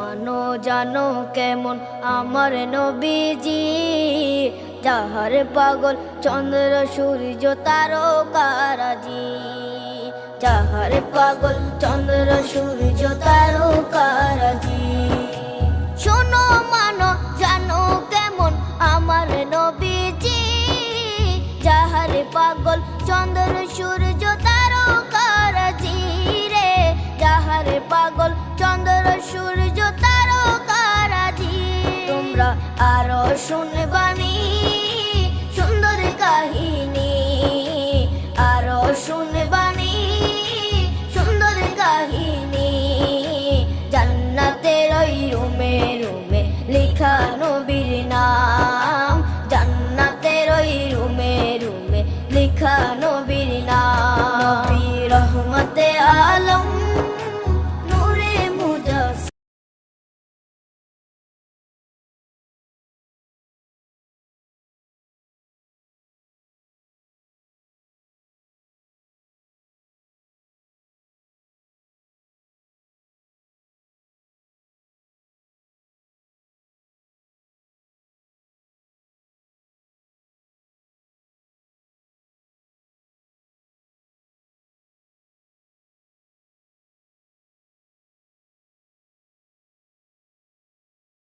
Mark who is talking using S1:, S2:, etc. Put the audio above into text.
S1: মানো জানো কেমন আমার নবীজি, যাহার পাগল চন্দ্র সূর্য তারকারাজি, যাহার পাগল চন্দ্র সূর্য তারকারাজি। শোনো মানো জানো কেমন আমার নবীজি, যাহার পাগল চন্দ্র সূর্য তারকারাজি রে, যাহার পাগল চন্দ্র সূর্য তারকারাজি। তোমরা আরো শুনে